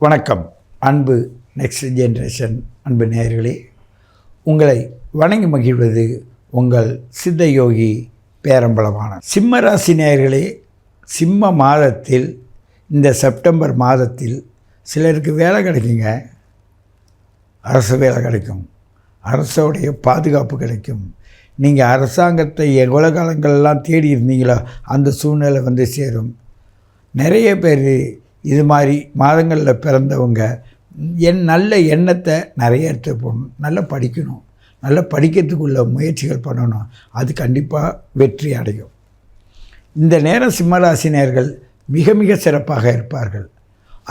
வணக்கம் அன்பு next generation அன்பு நேயர்களே, உங்களை வணங்கி மகிழ்வது உங்கள் சித்த யோகி பேரம்பலமான சிம்ம ராசி நேயர்களே. சிம்ம மாதத்தில் இந்த செப்டம்பர் மாதத்தில் சிலருக்கு வேலை கிடைக்குங்க. அரசு வேலை கிடைக்கும், அரசோடைய பாதுகாப்பு கிடைக்கும். நீங்கள் அரசாங்கத்தை எவ்வளோ காலங்கள்லாம் தேடி இருந்தீங்களோ அந்த சூழ்நிலை வந்து சேரும். நிறைய பேர் இது மாதிரி மாதங்களில் பிறந்தவங்க நல்ல எண்ணத்தை நிறைய எடுத்து போகணும், நல்லா படிக்கணும், நல்லா படிக்கிறதுக்குள்ள முயற்சிகள் பண்ணணும். அது கண்டிப்பாக வெற்றி அடையும். இந்த நேரம் சிம்மராசினியர்கள் மிக மிக சிறப்பாக இருப்பார்கள்.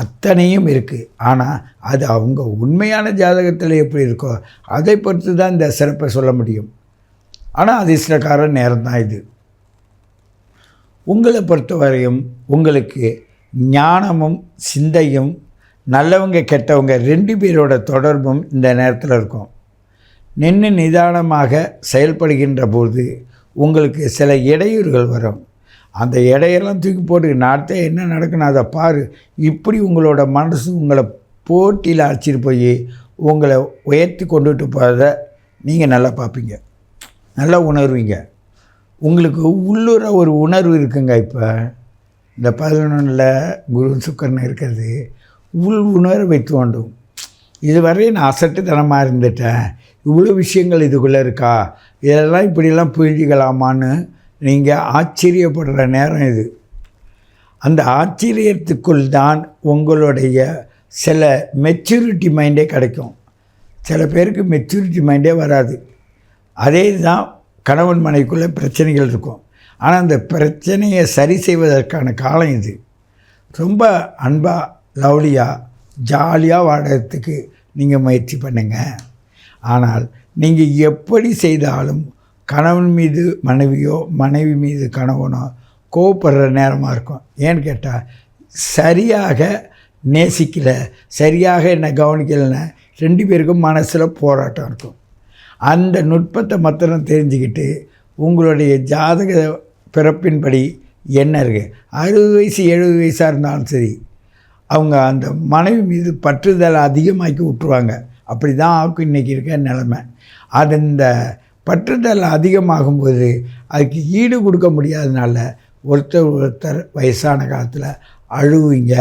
அத்தனையும் இருக்குது. ஆனால் அது அவங்க உண்மையான ஜாதகத்தில் எப்படி இருக்கோ அதை பொறுத்து தான் இந்த சிறப்பை சொல்ல முடியும். ஆனால் அதிர்ஷ்டக்கார நேரம் தான் இது. உங்களை பொறுத்தவரையும் உங்களுக்கு ஞானமும் சிந்தையும் நல்லவங்க கெட்டவங்க ரெண்டு பேரோட தொடர்பும் இந்த நேரத்தில் இருக்கும். நின்று நிதானமாக செயல்படுகின்ற போது உங்களுக்கு சில இடையூறுகள் வரும். அந்த இடையெல்லாம் தூக்கி போட்டு நாட்டை என்ன நடக்கணும் அதை பாரு, இப்படி உங்களோட மனசு உங்களை போட்டியில் அழைச்சிட்டு போய் உங்களை உயர்த்தி கொண்டுட்டு போகிறத நீங்கள் நல்லா பார்ப்பீங்க, நல்லா உணர்வீங்க. உங்களுக்கு உள்ளுர ஒரு உணர்வு இருக்குங்க. இப்போ இந்த 11 குரு சுக்கரன் இருக்கிறது உள் உணர்வை தோண்டும். இதுவரை நான் அசட்டுத்தனமாக இருந்துட்டேன், இவ்வளோ விஷயங்கள் இதுக்குள்ளே இருக்கா, இதெல்லாம் இப்படியெல்லாம் புரிஞ்சிக்கலாமான்னு நீங்கள் ஆச்சரியப்படுற நேரம் இது. அந்த ஆச்சரியத்துக்குள் தான் உங்களுடைய சில மெச்சூரிட்டி மைண்டே கிடைக்கும். சில பேருக்கு மெச்சூரிட்டி மைண்டே வராது. அதே தான் கணவன் மனைவிக்குள்ளே பிரச்சனைகள் இருக்கும். ஆனால் அந்த பிரச்சனையை சரி செய்வதற்கான காலம் இது. ரொம்ப அன்பாக லவ்லியாக ஜாலியாக வாழறதுக்கு நீங்கள் முயற்சி பண்ணுங்கள். ஆனால் நீங்கள் எப்படி செய்தாலும் கணவன் மீது மனைவியோ மனைவி மீது கணவனோ கோவப்படுற நேரமாக இருக்கும். ஏன்னு கேட்டால் சரியாக நேசிக்கலை, சரியாக என்னை கவனிக்கலைன்னா ரெண்டு பேருக்கும் மனசில் போராட்டம் இருக்கும். அந்த நுட்பத்தை மாத்திரம் தெரிஞ்சுக்கிட்டு உங்களுடைய ஜாதக பிறப்பின்படி என்ன இருக்குது, 60 வயசு 70 வயசாக இருந்தாலும் சரி, அவங்க அந்த மனைவி மீது பற்றுதல் அதிகமாக்கி விட்டுருவாங்க. அப்படி தான் ஆக்கும் இன்றைக்கி இருக்க நிலைமை. அது இந்த பற்றுதல் அதிகமாகும்போது அதுக்கு ஈடு கொடுக்க முடியாதனால ஒருத்தர் வயசான காலத்தில் அழுவீங்க.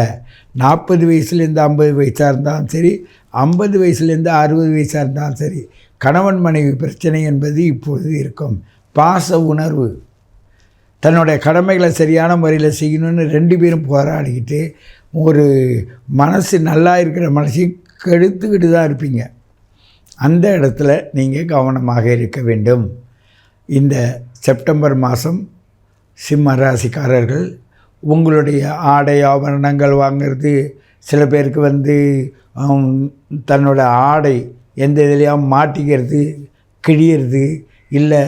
40 வயசுலேருந்து 50 வயசாக இருந்தாலும் சரி, 50 வயசுலேருந்து 60 வயசாக இருந்தாலும் சரி, கணவன் மனைவி பிரச்சனை என்பது இப்பொழுது இருக்கும். பாச உணர்வு, தன்னுடைய கடமைகளை சரியான முறையில் செய்யணும்னு ரெண்டு பேரும் போராடிக்கிட்டு ஒரு மனசு நல்லா இருக்கிற மனசையும் கெடுத்துக்கிட்டு தான் இருப்பீங்க. அந்த இடத்துல நீங்கள் கவனமாக இருக்க வேண்டும். இந்த செப்டம்பர் மாதம் சிம்ம ராசிக்காரர்கள் உங்களுடைய ஆடை ஆபரணங்கள் வாங்கிறது, சில பேருக்கு வந்து தன்னோட ஆடை எந்த இதுலையாவது மாட்டிக்கிறது, கிழியறது, இல்லை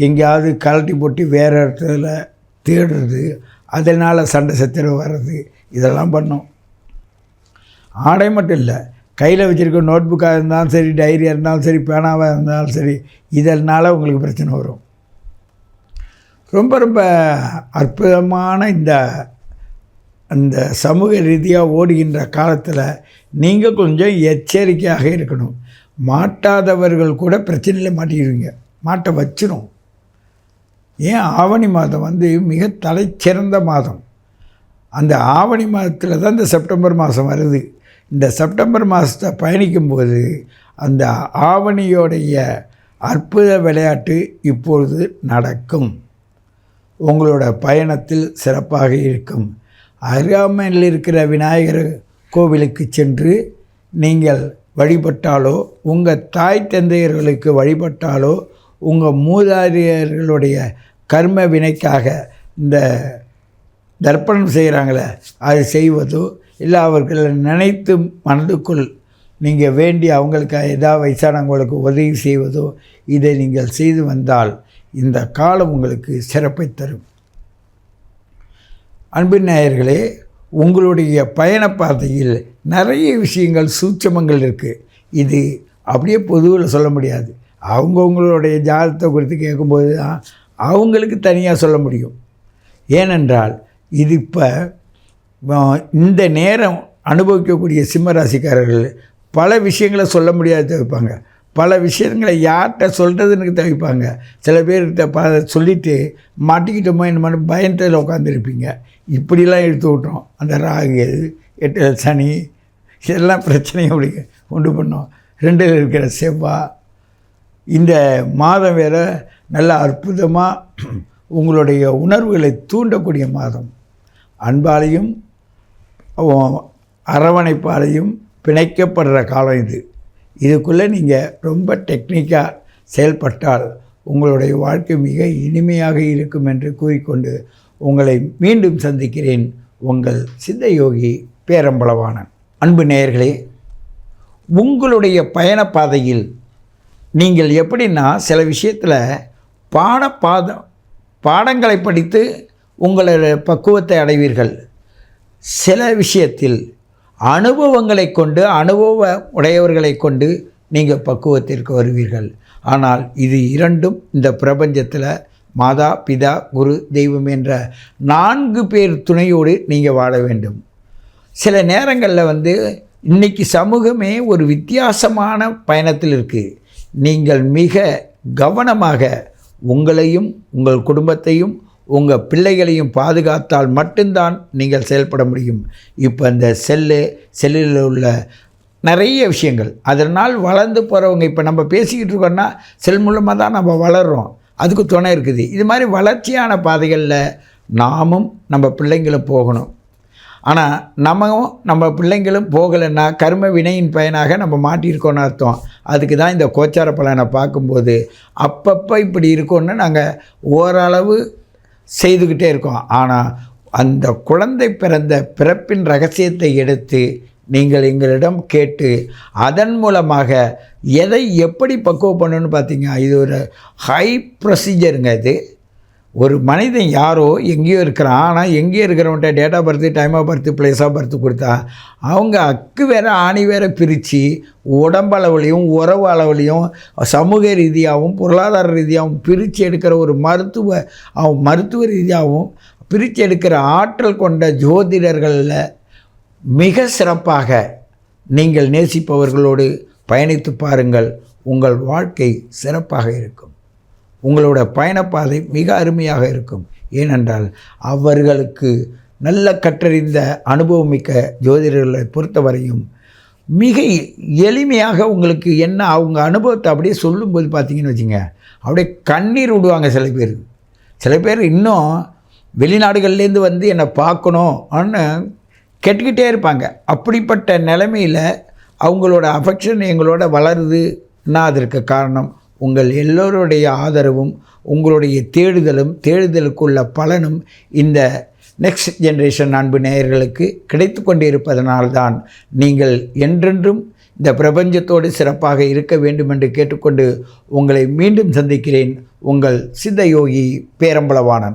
எங்கேயாவது கழட்டி போட்டு வேறு இடத்துல தேடுறது, அதனால் சண்டை சச்சரவு வர்றது, இதெல்லாம் பண்ணும். ஆடை மட்டும் இல்லை, கையில் வச்சுருக்க நோட்புக்காக இருந்தாலும் சரி, டைரியாக இருந்தாலும் சரி, பேனாவாக இருந்தாலும் சரி, இதனால் உங்களுக்கு பிரச்சனை வரும். ரொம்ப ரொம்ப அற்புதமான அந்த சமூக ரீதியாக ஓடுகின்ற காலத்தில் நீங்கள் கொஞ்சம் எச்சரிக்கையாக இருக்கணும். மாட்டாதவர்கள் கூட பிரச்சனையில் மாட்டிடுவீங்க, மாட்ட வச்சிடும். ஏன் ஆவணி மாதம் வந்து மிக தலைச்சிறந்த மாதம். அந்த ஆவணி மாதத்தில் தான் இந்த செப்டம்பர் மாதம் வருது. இந்த செப்டம்பர் மாதத்தை பயணிக்கும்போது அந்த ஆவணியோடைய அற்புத விளையாட்டு இப்பொழுது நடக்கும். உங்களோட பயணத்தில் சிறப்பாக இருக்கும். அருகாமையில் இருக்கிற விநாயகர் கோவிலுக்கு சென்று நீங்கள் வழிபட்டாலோ, உங்கள் தாய் தந்தையர்களுக்கு வழிபட்டாலோ, உங்கள் மூதாதையர்களுடைய கர்ம வினைக்காக இந்த தர்ப்பணம் செய்கிறாங்களே அது செய்வதோ, இல்லை அவர்களை நினைத்து மனதுக்குள் நீங்கள் வேண்டி அவங்களுக்கு ஏதாவது வயசானவங்களுக்கு உதவி செய்வதோ, இதை நீங்கள் செய்து வந்தால் இந்த காலம் உங்களுக்கு சிறப்பை தரும். அன்பின் நேயர்களே, உங்களுடைய பயணப்பாதையில் நிறைய விஷயங்கள் சூட்சமங்கள் இருக்குது. இது அப்படியே பொதுவில் சொல்ல முடியாது. அவங்கவுங்களுடைய ஜாதகத்தை குறித்து கேட்கும்போது தான் அவங்களுக்கு தனியாக சொல்ல முடியும். ஏனென்றால் இது இப்போ இந்த நேரம் அனுபவிக்கக்கூடிய சிம்ம ராசிக்காரர்கள் பல விஷயங்களை சொல்ல முடியாது தவிப்பாங்க, பல விஷயங்களை யார்கிட்ட சொல்கிறதுன்னு தவிப்பாங்க. சில பேர்கிட்ட சொல்லிவிட்டு மாட்டிக்கிட்டோமோ என்ன பயத்தில் உட்காந்துருப்பீங்க. இப்படிலாம் எடுத்து விட்டோம். அந்த ராகு 8 சனி இதெல்லாம் பிரச்சனையும் அப்படி உண்டு பண்ணோம். 2ல் இருக்கிற செவ்வாய், இந்த மாதம் வேறு நல்ல அற்புதமாக உங்களுடைய உணர்வுகளை தூண்டக்கூடிய மாதம். அன்பாலையும் அரவணைப்பாலையும் பிணைக்கப்படுற காலம் இது. இதுக்குள்ளே நீங்கள் ரொம்ப டெக்னிக்காக செயல்பட்டால் உங்களுடைய வாழ்க்கை மிக இனிமையாக இருக்கும் என்று கூறிக்கொண்டு உங்களை மீண்டும் சந்திக்கிறேன். உங்கள் சித்தயோகி பேரம்பளவாணன். அன்பு நேயர்களே, உங்களுடைய பயணப்பாதையில் நீங்கள் எப்படின்னா சில விஷயத்தில் பாடங்களை படித்து உங்களுடைய பக்குவத்தை அடைவீர்கள். சில விஷயத்தில் அனுபவங்களை கொண்டு உடையவர்களை கொண்டு நீங்கள் பக்குவத்திற்கு வருவீர்கள். ஆனால் இது இரண்டும் இந்த பிரபஞ்சத்தில் மாதா பிதா குரு தெய்வம் என்ற 4 பேர் துணையோடு நீங்கள் வாழ வேண்டும். சில நேரங்களில் இன்றைக்கி சமூகமே ஒரு வித்தியாசமான பயணத்தில் இருக்குது. நீங்கள் மிக கவனமாக உங்களையும் உங்கள் குடும்பத்தையும் உங்கள் பிள்ளைகளையும் பாதுகாத்தால் மட்டும்தான் நீங்கள் செயல்பட முடியும். இப்போ இந்த செல்லில் உள்ள நிறைய விஷயங்கள், அதனால் வளர்ந்து போகிறவங்க, இப்போ நம்ம பேசிக்கிட்டு இருக்கோன்னா செல் மூலமாக தான் நம்ம வளர்கிறோம், அதுக்கு துணை இருக்குது. இது மாதிரி வளர்ச்சியான பாதைகளில் நாமும் நம்ம பிள்ளைங்களும் போகணும். ஆனால் நம்ம பிள்ளைங்களும் போகலைன்னா கர்ம வினையின் பயனாக நம்ம மாட்டியிருக்கோன்னு அர்த்தம். அதுக்கு தான் இந்த கோச்சார பலனை பார்க்கும்போது அப்பப்போ இப்படி இருக்கோன்னு நாங்கள் ஓரளவு செய்துக்கிட்டே இருக்கோம். ஆனால் அந்த குழந்தை பிறந்த பிறப்பின் ரகசியத்தை எடுத்து நீங்கள் எங்களிடம் கேட்டு அதன் மூலமாக எதை எப்படி பக்குவம் பண்ணணும்னு பார்த்தீங்க. இது ஒரு ஹை ப்ரொசீஜருங்க. இது ஒரு மனிதன் யாரோ எங்கேயோ இருக்கிறான், ஆனால் எங்கேயோ இருக்கிறவன்ட்ட date of birth, time of birth, place of birth கொடுத்தா அவங்க அக்கு வேறு ஆணி வேறு பிரித்து உடம்பளவுலையும் உறவு அளவுலையும் சமூக ரீதியாகவும் பொருளாதார ரீதியாகவும் பிரித்து எடுக்கிற ஒரு மருத்துவ ரீதியாகவும் பிரித்து எடுக்கிற ஆற்றல் கொண்ட ஜோதிடர்களில் மிக சிறப்பாக நீங்கள் நேசிப்பவர்களோடு பயணித்து பாருங்கள். உங்கள் வாழ்க்கை சிறப்பாக இருக்கும். உங்களோட பயணப்பாதை மிக அருமையாக இருக்கும். ஏனென்றால் அவர்களுக்கு நல்ல கற்றறிந்த அனுபவமிக்க ஜோதிடர்களை பொறுத்தவரையும் மிக எளிமையாக உங்களுக்கு என்ன அவங்க அனுபவத்தை அப்படியே சொல்லும்போது பார்த்தீங்கன்னு வச்சுங்க, அப்படியே கண்ணீர் விடுவாங்க. சில பேர் இன்னும் வெளிநாடுகள்லேருந்து என்னை பார்க்கணும்னு கேட்டுக்கிட்டே இருப்பாங்க. அப்படிப்பட்ட நிலைமையில் அவங்களோட அஃபெக்ஷன் எங்களோட வளருதுன்னா அதற்கு காரணம் உங்கள் எல்லோருடைய ஆதரவும் உங்களுடைய தேடுதலுக்குள்ள பலனும் இந்த நெக்ஸ்ட் ஜெனரேஷன் அன்பு நேயர்களுக்கு கிடைத்து கொண்டு இருப்பதனால்தான் நீங்கள் என்றென்றும் இந்த பிரபஞ்சத்தோடு சிறப்பாக இருக்க வேண்டும் என்று கேட்டுக்கொண்டு உங்களை மீண்டும் சந்திக்கிறேன். உங்கள் சித்தயோகி பேரம்பளவாணன்.